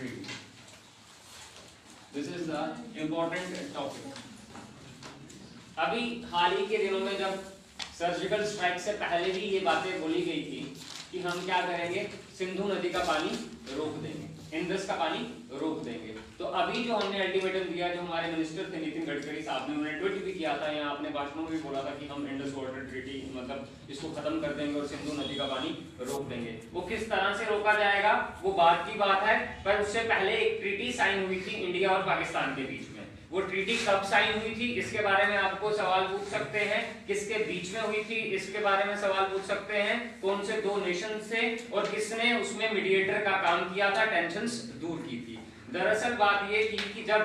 treaty. This is the important topic. अभी हाल ही के दिनों में जब सर्जिकल स्ट्राइक से पहले भी ये बातें बोली गई थी कि हम क्या करेंगे, सिंधु नदी का पानी रोक देंगे, इंडस का पानी रोक देंगे। तो अभी जो हमने अल्टीमेटम दिया, जो हमारे मिनिस्टर थे नितिन गडकरी साहब ने, उन्होंने ट्वीट भी किया था, यहाँ अपने भाषणों में भी बोला था कि हम इंडस वाटर ट्रीटी मतलब इसको खत्म कर देंगे और सिंधु नदी का पानी रोक देंगे। वो किस तरह से रोका जाएगा वो बात की बात है, पर उससे पहले एक ट्रीटी साइन हुई थी इंडिया और पाकिस्तान के बीच में। वो ट्रीटी कब साइन हुई थी इसके बारे में आपको सवाल पूछ सकते हैं, किसके बीच में हुई थी इसके बारे में सवाल पूछ सकते हैं, कौन से दो नेशन से और किसने उसमें मीडिएटर का काम किया था, टेंशंस दूर की थी। दरअसल बात ये थी कि जब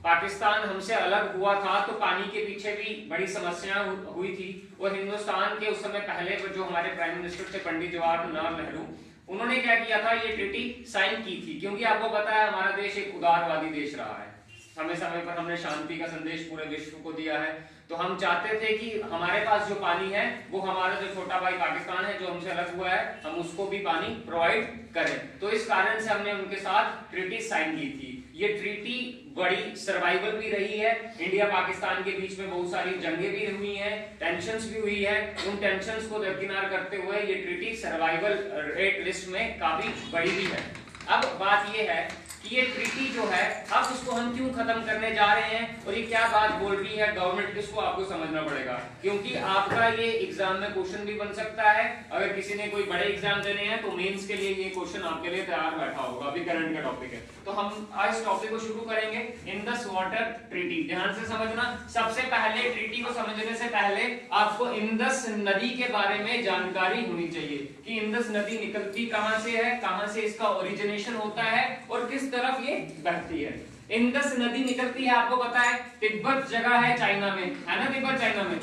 पाकिस्तान हमसे अलग हुआ था तो पानी के पीछे भी बड़ी समस्याएं हुई थी, और हिंदुस्तान के उस समय पहले जो हमारे प्राइम मिनिस्टर थे पंडित जवाहरलाल नेहरू, उन्होंने क्या किया था, ये ट्रीटी साइन की थी। क्योंकि आपको पता है हमारा देश एक उदारवादी देश रहा है, समय समय पर हमने शांति का संदेश पूरे विश्व को दिया है। तो हम चाहते थे कि हमारे पास जो पानी है वो हमारा जो छोटा भाई पाकिस्तान है जो हमसे अलग हुआ है, हम उसको भी पानी प्रोवाइड करें। तो इस कारण से हमने उनके साथ ट्रीटी साइन की थी। ये ट्रीटी बड़ी सर्वाइवल भी रही है, इंडिया पाकिस्तान के बीच में बहुत सारी जंगें भी हुई हैं, टेंशंस भी हुई है, उन टेंशंस को दरकिनार करते हुए ये ट्रीटी सर्वाइवल रेट लिस्ट में काफी बड़ी भी है। अब बात ये है कि ये ट्रीटी जो है अब उसको हम क्यों खत्म करने जा रहे हैं और ये क्या बात बोल रही है गवर्नमेंट, इसको आपको समझना पड़ेगा। क्योंकि आपका ये एग्जाम में क्वेश्चन भी बन सकता है, अगर किसी ने कोई बड़े एग्जाम देने हैं तो मेंस के लिए ये क्वेश्चन आपके लिए तैयार बैठा होगा। अभी करंट का टॉपिक है तो हम आज इस टॉपिक को शुरू करेंगे, इंडस वाटर ट्रीटी। ध्यान से समझना, सबसे पहले ट्रीटी को समझने से पहले आपको इंडस नदी के बारे में जानकारी होनी चाहिए कि इंडस नदी निकलती कहां से है, कहां से इसका ओरिजिनेशन होता है और किस तरफ ये बहती है। इंडस नदी निकलती है आपको पता है तिब्बत जगह है चाइना में, है ना, तिब्बत चाइना में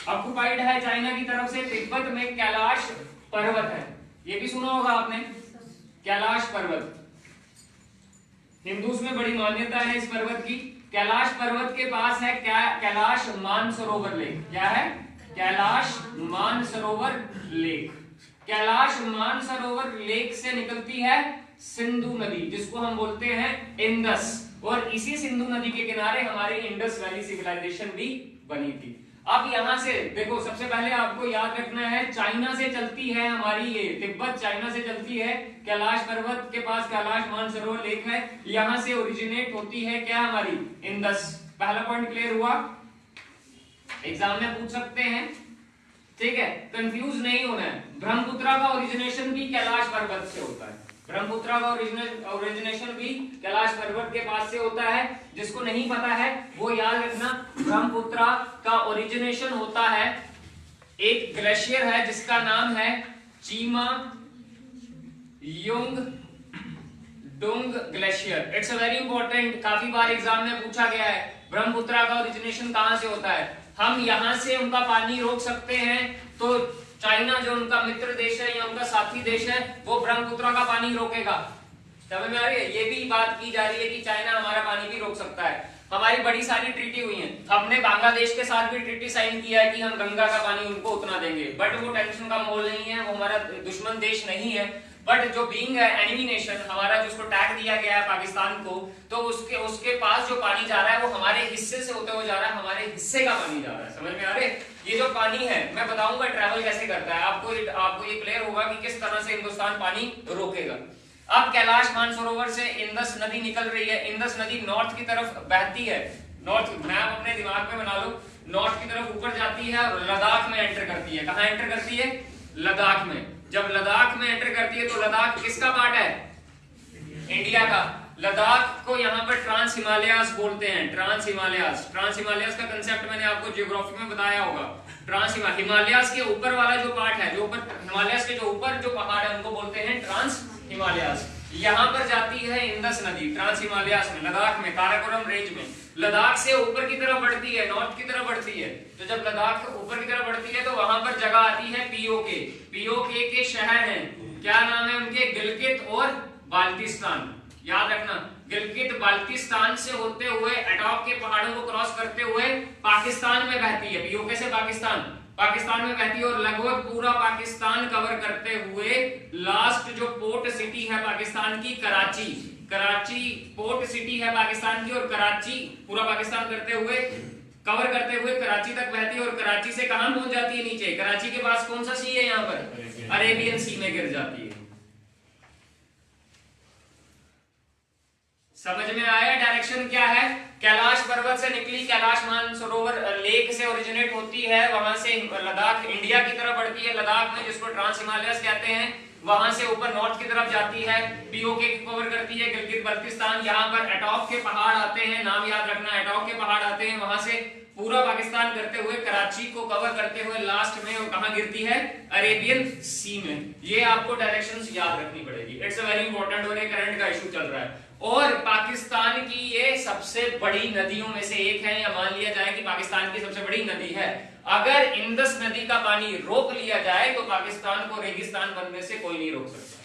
ऑक्युपाइड है चाइना की तरफ से। तिब्बत में कैलाश पर्वत है, ये भी सुना होगा आपने, कैलाश पर्वत। हिंदूज में बड़ी मान्यता है इस पर्वत की। कैलाश पर्वत के पास है कैलाश मानसरोवर लेक। क्या है? कैलाश मानसरोवर लेक। कैलाश मानसरोवर लेक से निकलती है सिंधु नदी, जिसको हम बोलते हैं इंडस, और इसी सिंधु नदी के किनारे हमारी इंडस वैली सिविलाइजेशन भी बनी थी। अब यहां से देखो, सबसे पहले आपको याद रखना है चाइना से चलती है हमारी ये तिब्बत, चाइना से चलती है, कैलाश पर्वत के पास कैलाश मानसरोवर लेक है, यहां से ओरिजिनेट होती है क्या हमारी इंडस। पहला पॉइंट क्लियर हुआ, एग्जाम में पूछ सकते हैं, ठीक है, कंफ्यूज नहीं होना है। ब्रह्मपुत्रा का ओरिजिनेशन भी कैलाश पर्वत से होता है, ब्रह्मपुत्रा का ओरिजिनेशन भी कैलाश पर्वत के पास से होता है। जिसको नहीं पता है वो याद रखना, ब्रह्मपुत्रा का ओरिजिनेशन होता है, एक ग्लेशियर है जिसका नाम है Chemayungdung glacier. It's a very important, काफी बार एग्जाम में पूछा गया है ब्रह्मपुत्रा का ओरिजिनेशन कहां से होता है। हम यहां से उनका पानी रोक सकते हैं तो चाइना जो उनका मित्र देश है या उनका साथी देश है वो ब्रह्मपुत्रा का पानी रोकेगा। समझ में आ रही है? ये भी बात की जा रही है कि चाइना हमारा पानी भी रोक सकता है। हमारी बड़ी सारी ट्रीटी हुई है, हमने बांग्लादेश के साथ भी ट्रीटी साइन किया है कि हम गंगा का पानी उनको उतना देंगे, बट वो टेंशन का मोल नहीं है, वो हमारा दुश्मन देश नहीं है। बट जो बीइंग है एनिमी नेशन हमारा, जिसको टैग दिया गया है पाकिस्तान को, तो उसके पास जो पानी जा रहा है वो हमारे हिस्से से होते हुए जा रहा है, हमारे हिस्से का पानी जा रहा है। समझ में आ रहे? ये जो पानी है मैं बताऊंगा ट्रैवल कैसे करता है, आपको ये क्लियर होगा कि किस तरह से हिंदुस्तान पानी रोकेगा। अब कैलाश मानसरोवर से इंडस नदी निकल रही है, इंडस नदी नॉर्थ की तरफ बहती है, नॉर्थ मैप अपने दिमाग में बना लो, नॉर्थ की तरफ ऊपर जाती है और लद्दाख में एंटर करती है। कहां एंटर करती है? लद्दाख में। जब लद्दाख में एंटर करती है तो लद्दाख किसका पार्ट है? इंडिया का। लद्दाख को यहाँ पर ट्रांस हिमालयास बोलते हैं, ट्रांस हिमालयास। ट्रांस हिमालयास का कंसेप्ट मैंने आपको ज्योग्राफी में बताया होगा। ट्रांस हिमालयास के ऊपर वाला जो पार्ट है, जो ऊपर हिमालयास के जो ऊपर जो पहाड़ है उनको बोलते हैं ट्रांस हिमालयास। यहाँ पर जाती है इंडस नदी ट्रांस हिमालयास में, लद्दाख में, काराकोरम रेंज में। लद्दाख से ऊपर की तरफ बढ़ती है, नॉर्थ की तरफ बढ़ती है। तो जब लद्दाख ऊपर की तरफ बढ़ती है तो वहां पर जगह आती है पीओके। पीओके के शहर हैं, क्या नाम है उनके? गिलगित और बाल्टिस्तान। याद रखना, गिलगित बाल्टिस्तान से होते हुए अटॉक के पहाड़ों को क्रॉस करते हुए पाकिस्तान में बहती है। पीओके से पाकिस्तान, पाकिस्तान में बहती है और लगभग पूरा पाकिस्तान कवर करते हुए लास्ट जो पोर्ट सिटी है पाकिस्तान की कराची, कराची पोर्ट सिटी है पाकिस्तान की, और कराची पूरा पाकिस्तान करते हुए कवर करते हुए कराची तक बहती है और कराची से कहां पहुंच जाती है नीचे, कराची के पास कौन सा सी है यहां पर, अरेबियन सी में गिर जाती है। समझ में आया डायरेक्शन क्या है? कैलाश पर्वत से निकली, कैलाश मानसरोवर लेक से ओरिजिनेट होती है, वहां से लद्दाख इंडिया की तरफ बढ़ती है, लद्दाख में जिसको ट्रांस हिमालयस कहते हैं, वहां से ऊपर नॉर्थ की तरफ जाती है, पीओके कवर करती है, गिलगित बल्तिस्तान, यहाँ पर एटॉक के पहाड़ आते हैं, नाम याद रखना, एटॉक के पहाड़ आते हैं, वहां से पूरा पाकिस्तान करते हुए कराची को कवर करते हुए लास्ट में कहां गिरती है, अरेबियन सी में। ये आपको डायरेक्शंस याद रखनी पड़ेगी, इट्स अ वेरी इंपॉर्टेंट और एक करंट का इशू चल रहा है। और पाकिस्तान की ये सबसे बड़ी नदियों में से एक है, या मान लिया जाए कि पाकिस्तान की सबसे बड़ी नदी है। अगर इंदस नदी का पानी रोक लिया जाए तो पाकिस्तान को रेगिस्तान बनने से कोई नहीं रोक सकता।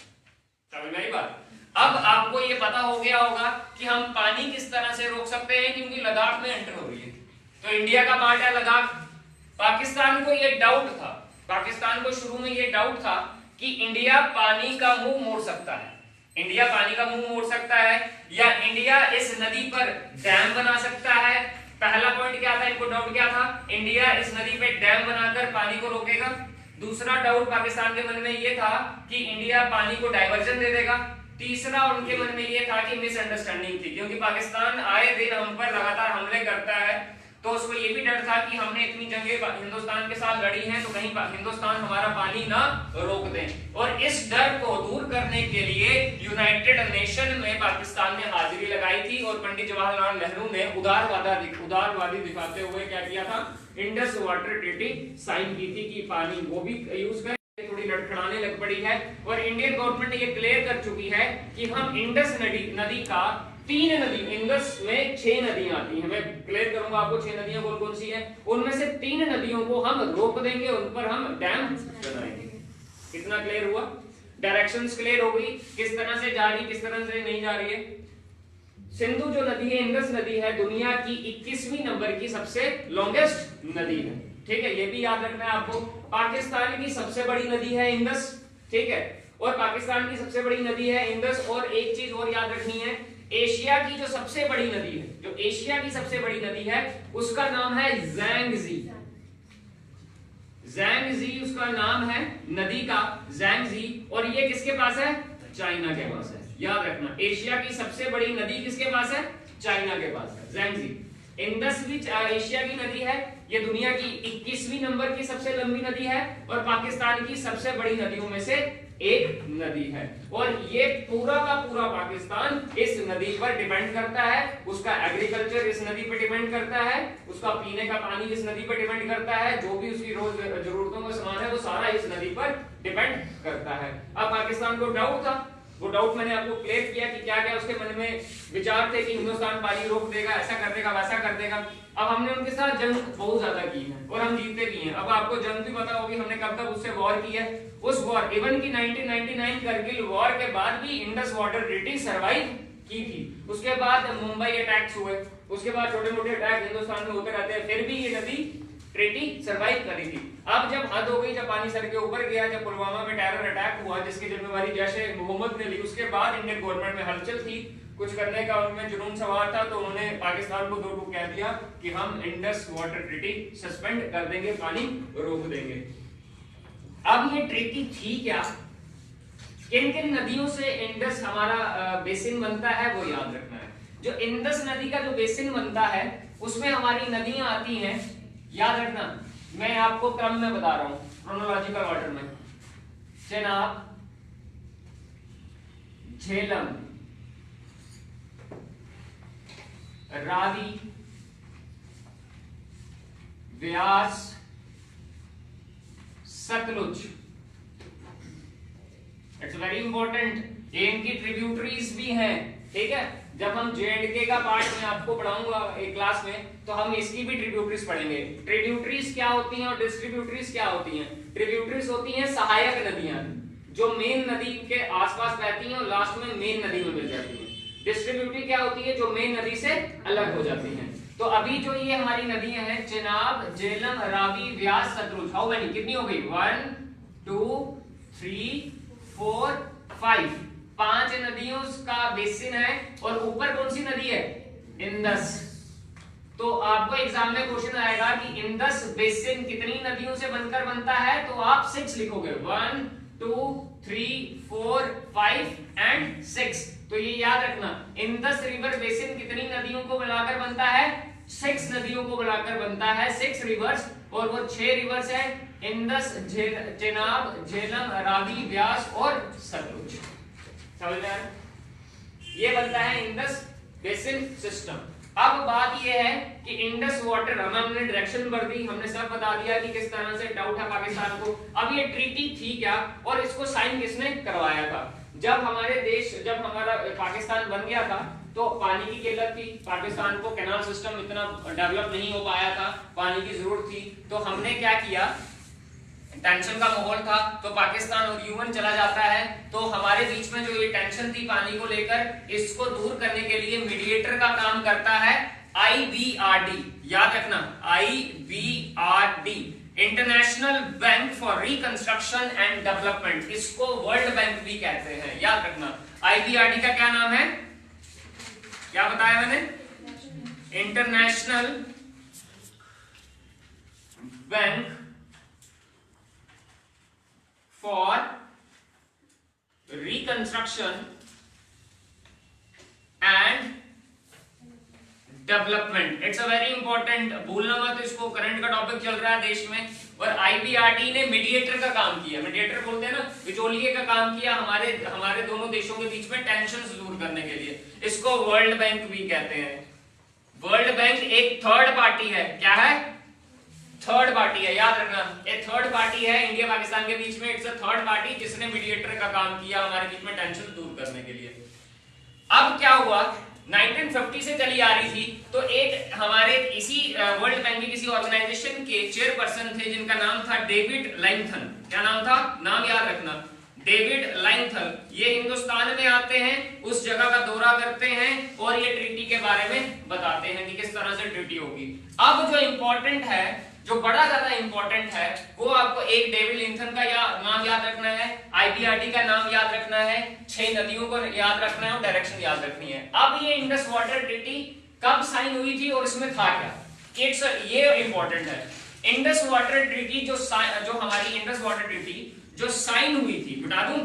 समझ में आई बात? अब आपको ये पता हो गया होगा कि हम पानी किस तरह से रोक सकते हैं, क्योंकि लद्दाख में एंटर हो रही है तो इंडिया का पार्ट है लद्दाख। पाकिस्तान को ये डाउट था, पाकिस्तान को शुरू में ये डाउट था कि इंडिया पानी का मुंह मोड़ सकता है, इंडिया पानी का मुंह मोड़ सकता है, या इंडिया इस नदी पर डैम बना सकता है। पहला पॉइंट क्या था, इनको डाउट क्या था, इंडिया इस नदी पे डैम बनाकर पानी को रोकेगा। दूसरा डाउट पाकिस्तान के मन में ये था कि इंडिया पानी को डाइवर्जन दे देगा। तीसरा उनके मन में ये था कि मिसअंडरस्टैंडिंग थी, क्योंकि पाकिस्तान आए दिन हम पर लगातार हमले करता है, तो उसको ये भी डर था कि हमने इतनी जंगें हिंदुस्तान के साथ लड़ी हैं तो कहीं हिंदुस्तान हमारा पानी ना रोक दें। और इस डर को दूर करने के लिए यूनाइटेड नेशन में पाकिस्तान ने हाजिरी लगाई थी और पंडित जवाहरलाल नेहरू ने उदारवादी दिखाते हुए क्या किया था, इंडस वाटर ट्रीटी साइन की थी कि पानी वो भी यूज करें। थोड़ी लड़खड़ाने लग पड़ी है और इंडियन गवर्नमेंट ने ये क्लियर कर चुकी है कि हम इंडस नदी का 3 नदी, इंडस में 6 नदियां आती हैं, मैं क्लियर करूंगा आपको 6 नदियां कौन कौन सी हैं, उनमें से 3 नदियों को हम रोक देंगे, उन पर हम डैम बनाएंगे। कितना क्लियर हुआ? डायरेक्शंस क्लियर हो गई, किस तरह से जा रही, किस तरह से नहीं जा रही है। सिंधु जो नदी है, इंडस नदी है, दुनिया की 21वीं नंबर की सबसे लॉन्गेस्ट नदी है, ठीक है, ये भी याद रखना है आपको। पाकिस्तान की सबसे बड़ी नदी है इंडस, ठीक है, और पाकिस्तान की सबसे बड़ी नदी है इंडस। और एक चीज और याद रखनी है, एशिया की जो सबसे बड़ी नदी है, जो एशिया की सबसे बड़ी नदी है उसका नाम है ज़ैंगजी। ज़ैंगजी उसका नाम है नदी का, ज़ैंगजी, और ये किसके पास है, चाइना के पास है। याद रखना, एशिया की सबसे बड़ी नदी किसके पास है, चाइना के पास है, ज़ैंगजी। इंडस भी एशिया की नदी है, ये दुनिया की 21वीं नंबर की सबसे लंबी नदी है और पाकिस्तान की सबसे बड़ी नदियों में से एक नदी है। और ये पूरा का पूरा पाकिस्तान इस नदी पर डिपेंड करता है, उसका एग्रीकल्चर इस नदी पर डिपेंड करता है, उसका पीने का पानी इस नदी पर डिपेंड करता है, जो भी उसकी रोज जरूरतों का सामान है वो सारा इस नदी पर डिपेंड करता है। अब पाकिस्तान को डाउट था, वो डाउट मैंने आपको क्लियर किया कि क्या क्या उसके मन में विचार थे कि हिंदुस्तान पानी रोक देगा, ऐसा कर देगा, वैसा कर देगा। अब हमने उनके साथ जंग बहुत ज्यादा की है और हम जीतते भी हैं। अब आपको जंग भी पता होगी हमने कब तक उससे वॉर की है। उस वॉर इवन की 1999 करगिल वॉर के बाद भी इंडस वाटर ट्रीटी सरवाइव की थी। उसके बाद मुंबई अटैक्स हुए, उसके बाद छोटे मोटे अटैक हिंदुस्तान में होते रहते हैं, फिर भी ये नदी ट्रीटी सरवाइव करी थी। अब जब हद हो गई, जब पानी सर के ऊपर गया, जब पुलवामा में टेरर अटैक हुआ जिसकी जिम्मेवारी जैश मोहम्मद ने ली, उसके बाद इंडियन गवर्नमेंट में हलचल थी, कुछ करने का उनमें जुनून सवार था, तो उन्होंने पाकिस्तान को दो टूक कह दिया कि हम इंडस वाटर ट्रीटी सस्पेंड कर देंगे, पानी रोक देंगे। अब ये ट्रीटी थी क्या, किन किन नदियों से इंडस हमारा बेसिन बनता है वो याद रखना है। जो इंडस नदी का जो बेसिन बनता है उसमें हमारी नदियां आती हैं, याद रखना, मैं आपको क्रम में बता रहा हूं, क्रोनोलॉजिकल ऑर्डर में। Chenab, Jhelum, Ravi, Beas, Sutlej. It's very important. ये इनकी ट्रिब्यूटरीज भी हैं, ठीक है। जब हम J&K का पार्ट में आपको पढ़ाऊंगा एक क्लास में, तो हम इसकी भी ट्रिब्यूटरीज पढ़ेंगे। ट्रिब्यूटरीज क्या होती हैं और डिस्ट्रीब्यूटरीज क्या होती हैं। ट्रिब्यूटरीज होती हैं सहायक नदियां जो मेन नदी के आसपास बहती हैं और लास्ट में मेन नदी में मिल जाती हैं। डिस्ट्रीब्यूटरी क्या होती है, जो मेन नदी से अलग हो जाती हैं। तो अभी जो ये हमारी नदियां हैं चेनाब, झेलम, रावी, व्यास, सतलुज, हाउ मेनी, कितनी हो गई, 1 2 3 4 5, 5 नदियों का बेसिन है। और ऊपर कौन सी नदी है, इंदस। तो आपको एग्जाम में क्वेश्चन आएगा कि इंदस बेसिन कितनी नदियों से बनकर बनता है, तो आप 6 लिखोगे, 1 2 3 4 5 एंड 6। तो ये याद रखना, इंदस रिवर बेसिन कितनी नदियों को मिलाकर बनता है, 6 नदियों को मिलाकर बनता है, 6 रिवर्स। और वो 6 रिवर्स है, इंदस, चेनाब, झेलम, रावी, व्यास और सतलुज। समझ में आया? ये बनता है इंदस बेसिन सिस्टम। अब बात ये है कि इंडस वाटर, हमने डायरेक्शन भर दी, हमने सब बता दिया कि किस तरह से डाउट है पाकिस्तान को। अब ये ट्रीटी थी क्या और इसको साइन किसने करवाया था? जब हमारा पाकिस्तान बन गया था तो पानी की किल्लत थी, पाकिस्तान को कैनाल सिस्टम इतना डेवलप नहीं हो पाया था, पानी की जरूरत थी। तो हमने क्या किया, टेंशन का माहौल था तो पाकिस्तान और यूएन चला जाता है। तो हमारे बीच में जो ये टेंशन थी पानी को लेकर, इसको दूर करने के लिए मीडिएटर का काम करता है IBRD। याद रखना, IBRD, international bank for reconstruction and development, इसको वर्ल्ड बैंक भी कहते हैं। याद रखना, IBRD का क्या नाम है, क्या बताया मैंने, international bank for reconstruction and development. It's a very important, भूलना मत इसको, करंट का टॉपिक चल रहा है देश में। और IBRD ने मीडिएटर का काम किया, मीडिएटर बोलते हैं ना, बिचौलिए का काम किया हमारे दोनों देशों के बीच में टेंशन दूर करने के लिए। इसको वर्ल्ड बैंक भी कहते हैं। वर्ल्ड बैंक एक थर्ड पार्टी है, क्या है, थर्ड पार्टी है। याद रखना, एक थर्ड पार्टी है इंडिया पाकिस्तान के बीच में, इट्स अ थर्ड पार्टी जिसने मीडिएटर का काम किया हमारे बीच में टेंशन दूर करने के लिए। अब क्या हुआ, 1950 से चली आ रही थी, तो एक हमारे इसी वर्ल्ड बैंक की किसी ऑर्गेनाइजेशन के चेयरपर्सन थे जिनका नाम था डेविड लाइंथन। क्या नाम था, नाम याद रखना, डेविड लाइंथन। ये हिंदुस्तान में आते हैं, उस जगह का दौरा करते हैं और ये ट्रीटी के बारे में बताते हैं कि किस तरह से ट्रीटी होगी। अब जो इंपॉर्टेंट है, जो बड़ा ज्यादा इंपॉर्टेंट है, वो आपको एक डेविड लिंथन का नाम याद रखना है, IBRD का नाम याद रखना है, 6 नदियों को याद रखना है और डायरेक्शन याद रखनी है। अब ये इंडस वाटर ट्रीटी कब साइन हुई थी और इसमें था क्या, ये इंपॉर्टेंट है। इंडस वाटर ट्रीटी जो हमारी इंडस वाटर ट्रीटी जो साइन हुई थी, बता दूं,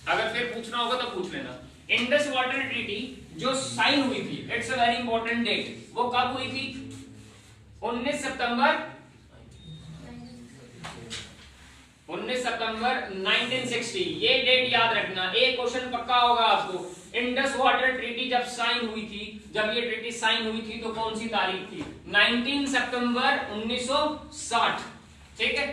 अगर फिर पूछना होगा तो पूछ लेना। इंडस वाटर ट्रीटी जो साइन हुई थी, it's a very important date, वो कब हुई थी, 19 सितंबर 1960। ये डेट याद रखना, एक क्वेश्चन पक्का होगा आपको। इंडस वाटर ट्रीटी जब साइन हुई थी, जब ये ट्रीटी साइन हुई थी तो कौन सी तारीख थी, 19 सितंबर 1960। ठीक है,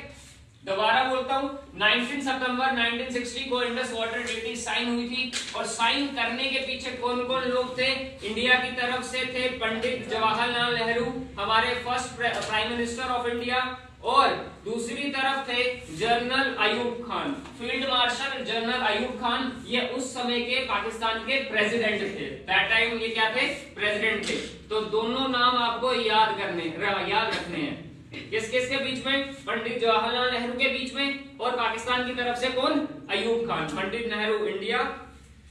दोबारा बोलता हूं, 19 सितंबर 1960 को इंडस वाटर ट्रीटी साइन हुई थी। और साइन करने के पीछे कौन कौन लोग थे, इंडिया की तरफ से थे पंडित जवाहरलाल नेहरू, हमारे first prime minister of India, और दूसरी तरफ थे general Ayub Khan, field marshal general Ayub Khan. ये उस समय के पाकिस्तान के प्रेसिडेंट थे, दैट टाइम ये क्या थे, प्रेसिडेंट थे। तो दोनों नाम आपको याद रखने हैं। किस किस के बीच में, पंडित जवाहरलाल नेहरू के बीच में, और पाकिस्तान की तरफ से कौन, अयूब खान, पंडित नेहरू इंडिया।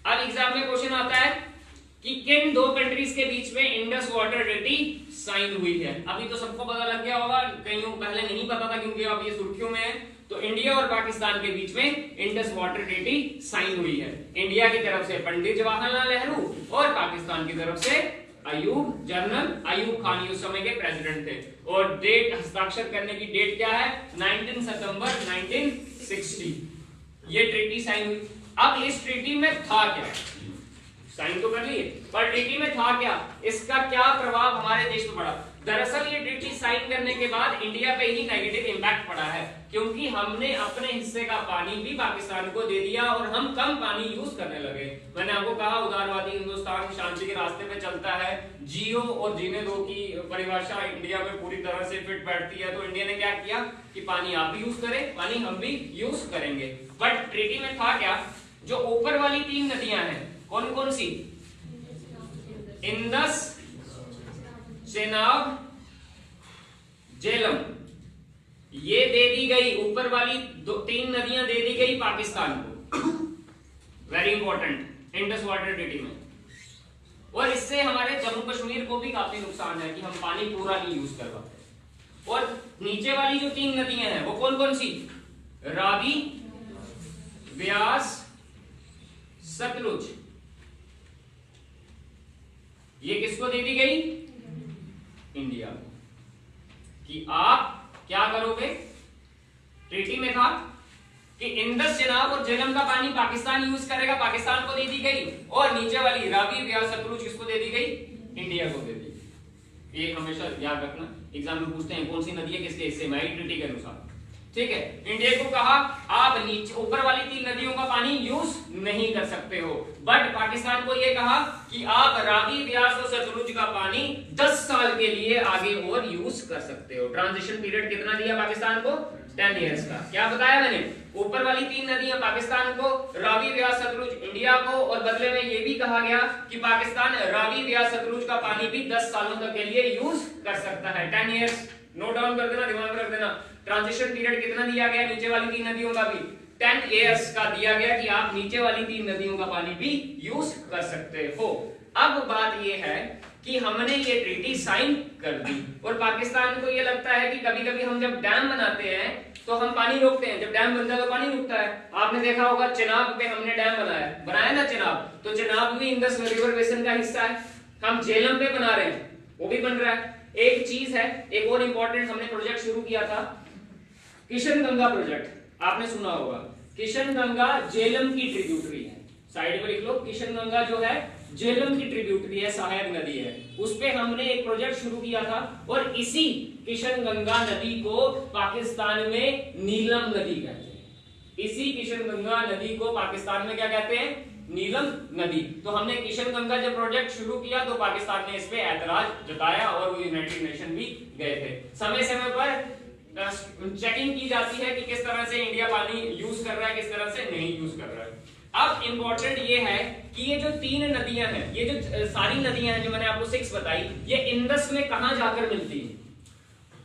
अब एग्जाम में क्वेश्चन आता है कि किन दो कंट्रीज के बीच में इंडस वाटर ट्रीटी साइन हुई है। अभी तो सबको पता लग गया होगा, कईयों पहले नहीं पता था क्योंकि अब ये सुर्खियों में है। तो इंडिया और पाकिस्तान के बीच में इंडस वाटर ट्रीटी साइन हुई है। इंडिया की तरफ से पंडित जवाहरलाल नेहरू और पाकिस्तान की तरफ से जनरल अयूब खान, उस समय के प्रेसिडेंट थे। और डेट, हस्ताक्षर करने की डेट क्या है, 19 सितंबर 1960 ये ट्रीटी साइन हुई। अब इस ट्रीटी में था क्या, साइन तो कर लिए, पर ट्रीटी में था क्या, इसका क्या प्रभाव हमारे देश में पड़ा। दरअसल ये ट्रीटी साइन करने के बाद इंडिया पे ही नेगेटिव इंपैक्ट पड़ा है, क्योंकि हमने अपने हिस्से का पानी भी पाकिस्तान को दे दिया और हम कम पानी यूज करने लगे। मैंने आपको कहा उदारवादी हिंदुस्तान शांति के रास्ते पे चलता है, जियो और जीने दो की परिभाषा इंडिया में पूरी तरह से फिट बैठती है। तो इंडिया ने क्या किया कि पानी आप भी यूज करें, पानी हम भी यूज करेंगे। बट ट्रीटी में था क्या, जो ऊपर वाली 3 नदियां हैं, कौन कौन सी, इंदस, चेनाब, झेलम, ये दे दी गई, ऊपर वाली 3 नदियां दे दी गई पाकिस्तान को, very important, Indus water treaty में। और इससे हमारे जम्मू कश्मीर को भी काफी नुकसान है कि हम पानी पूरा नहीं यूज कर पाते। और नीचे वाली जो 3 नदियां हैं वो कौन कौन सी, रावी, व्यास, सतलुज, ये किसको दे दी गई, इंडिया को, कि आप क्या करोगे, ट्रीटी में था कि इंडस, चेनाब और झेलम का पानी पाकिस्तान यूज करेगा, पाकिस्तान को दे दी गई, और नीचे वाली रावी, व्यास, सतलुज किसको दे दी गई, इंडिया को दे दी गई। ये हमेशा याद रखना, एग्जाम में पूछते हैं कौन सी नदी है किसके हिस्से में, ट्रीटी के अनुसार, ठीक है। इंडिया को कहा आप नीचे ऊपर वाली 3 नदियों का पानी यूज नहीं कर सकते हो, बट पाकिस्तान को यह कहा कि आप रावी, व्यास और सतलुज का पानी 10 साल के लिए आगे और यूज कर सकते हो। ट्रांजिशन पीरियड कितना दिया पाकिस्तान को, 10 इयर्स का। क्या बताया मैंने, ऊपर वाली 3 नदियां पाकिस्तान को, रावी, व्यास, सतलुज इंडिया को, और बदले में यह भी कहा गया कि पाकिस्तान रावी, व्यास, सतलुज का पानी भी 10 सालों तक के लिए यूज कर सकता है, 10 इयर्स। नोट डाउन कर देना, दिमाग में रख देना। ट्रांजिशन पीरियड कितना दिया गया नीचे वाली 3 नदियों का भी, 10 इयर्स का दिया गया कि आप नीचे वाली 3 नदियों का पानी भी यूज कर सकते हो। अब बात यह है कि हमने ये ट्रीटी साइन कर दी, और पाकिस्तान को ये लगता है कि कभी कभी हम जब डैम बनाते हैं तो हम पानी रोकते हैं, जब डैम बनता है तो पानी रुकता है। आपने देखा होगा चेनाब पे हमने डैम बनाया ना चेनाब, तो चेनाब भी इंडस रिवर बेसिन का हिस्सा है। हम झेलम पे बना रहे हैं, वो भी बन रहा है। एक चीज है, एक और इंपॉर्टेंट, हमने प्रोजेक्ट शुरू किया था किशन गंगा प्रोजेक्ट, आपने सुना होगा। किशन गंगा झेलम की ट्रिब्यूटरी है, साइड में लिख लो, किशन गंगा जो है झेलम की ट्रिब्यूटरी है, सहायक नदी है। उस पे हमने एक प्रोजेक्ट शुरू किया था, और इसी किशन गंगा नदी को पाकिस्तान में नीलम नदी कहते हैं। इसी किशन गंगा नदी को पाकिस्तान में क्या कहते हैं, नीलम नदी। तो हमने किशन गंगा जब प्रोजेक्ट शुरू किया तो पाकिस्तान ने इस पे ऐतराज जताया, और वो यूनाइटेड नेशन भी गए थे। समय समय पर चेकिंग की जाती है कि किस तरह से इंडिया पानी यूज कर रहा है, किस तरह से नहीं यूज कर रहा है। अब इंपॉर्टेंट ये है कि ये जो 3 नदियां हैं, ये जो सारी नदियां हैं जो मैंने आपको 6 बताई, ये इंडस में कहां जाकर मिलती हैं,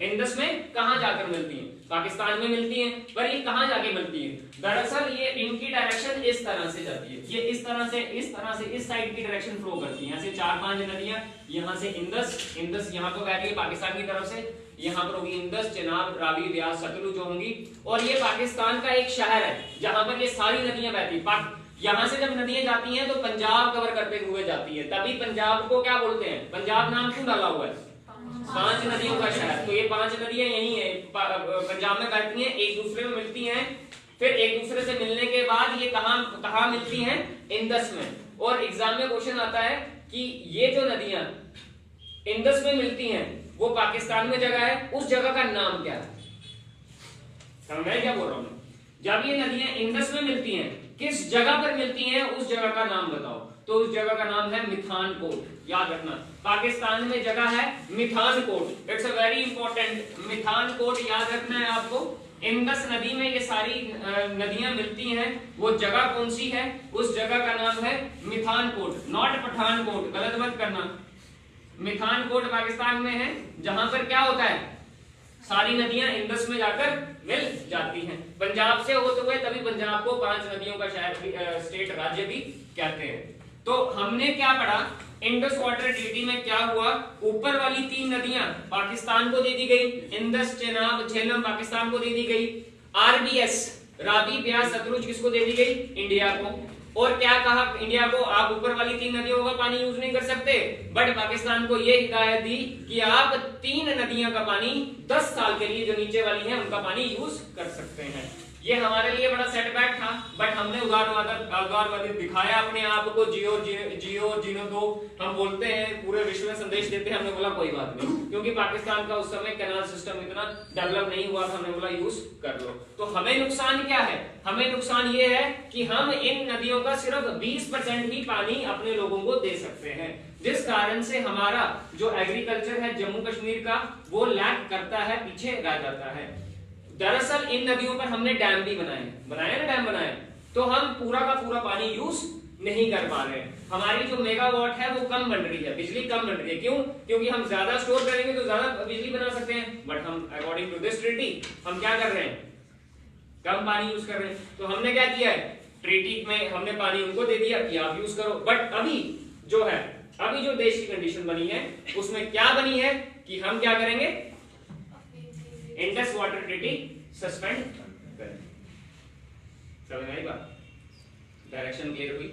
इंडस में कहां जाकर मिलती हैं, पाकिस्तान में मिलती हैं, पर ये कहां जाके मिलती हैं। दरअसल ये इनकी डायरेक्शन इस तरह से जाती है, ये इस तरह से इस साइड की डायरेक्शन फ्लो करती है। यहाँ से 4-5 नदियां, यहाँ से इंडस यहाँ को बह रही है पाकिस्तान की तरफ से, यहाँ पर होगी इंडस, चेनाब, रावी, व्यास, सतलुज होंगी, और ये पाकिस्तान का एक शहर है जहां पर ये सारी नदियां बहती है। यहां से जब नदियां जाती हैं तो पंजाब कवर करते हुए जाती है, तभी पंजाब को क्या बोलते हैं, पंजाब नाम क्यों डाला हुआ है, 5 नदियों का शहर। तो ये 5 नदियां यही है, पंजाब में बहती हैं, एक दूसरे में मिलती हैं, फिर एक दूसरे से मिलने के बाद ये कहां मिलती हैं, इंडस में। और एग्जाम में क्वेश्चन आता है कि ये जो नदियां इंडस में मिलती हैं वो पाकिस्तान में जगह है, उस जगह का नाम क्या है, समझ में क्या बोल रहा हूं। जब ये नदियां इंडस में मिलती हैं, किस जगह पर मिलती हैं, उस जगह का नाम बताओ। तो उस जगह का नाम है मिठानकोट, याद रखना। पाकिस्तान में जगह है Mithankot, it's a very important, Mithankot याद रखना है आपको। इंडस नदी में ये सारी नदियां मिलती हैं, वो जगह कौन सी है, उस जगह का नाम है मिठानकोट, नॉट पठानकोट, गलत मत करना। मिठानकोट पाकिस्तान में है, जहां पर क्या होता है, सारी नदियां इंडस में जाकर मिल जाती हैं। पंजाब से होते हुए तभी पंजाब को 5 नदियों का शहर, स्टेट, राज्य भी कहते हैं। तो हमने क्या पढ़ा, इंडस वाटर ट्रीटी में क्या हुआ, ऊपर वाली 3 नदियां पाकिस्तान को दे दी गई, इंडस, चेनाब, झेलम पाकिस्तान को दे दी गई। आरबीएस, रावी, व्यास, सतलुज किसको दे दी गई, इंडिया को। और क्या कहा इंडिया को, आप ऊपर वाली 3 नदियों का पानी यूज नहीं कर सकते, बट पाकिस्तान को यह हिदायत दी कि आप 3 नदियों का पानी 10 साल के लिए, जो नीचे वाली है उनका पानी यूज कर सकते हैं। ये हमारे लिए बड़ा सेटबैक था, बट हमने उदारवादी दिखाया अपने आप को, जियो जीनो दो हम बोलते हैं, पूरे विश्व में संदेश देते हैं। हमने बोला कोई बात नहीं, क्योंकि पाकिस्तान का उस समय कैनाल सिस्टम इतना डेवलप नहीं हुआ था, हमने बोला यूज कर लो। तो हमें नुकसान क्या है, हमें नुकसान ये है कि हम इन नदियों का सिर्फ 20% ही पानी अपने लोगों को दे सकते हैं, जिस कारण से हमारा जो एग्रीकल्चर है जम्मू कश्मीर का वो लैक करता है, पीछे रह जाता है। दरअसल इन नदियों पर हमने डैम भी बनाए ना, डैम बनाए, तो हम पूरा का पूरा पानी यूज नहीं कर पा रहे हैं। हमारी जो मेगावाट है वो कम बन रही है, बिजली कम बन रही है। क्यों? क्योंकि हम ज्यादा स्टोर करेंगे तो ज्यादा बिजली बना सकते हैं, बट हम अकॉर्डिंग टू दिस ट्रीटी हम क्या कर रहे हैं, कम पानी यूज कर रहे हैं। तो हमने क्या किया है, ट्रीटी में हमने पानी उनको दे दिया कि आप यूज करो। बट अभी जो है, अभी जो देश की कंडीशन बनी है उसमें क्या बनी है कि हम क्या करेंगे, इंडस वाटर ट्रीटी सस्पेंड करेंगे। समझ में आई बात? डायरेक्शन क्लियर हुई?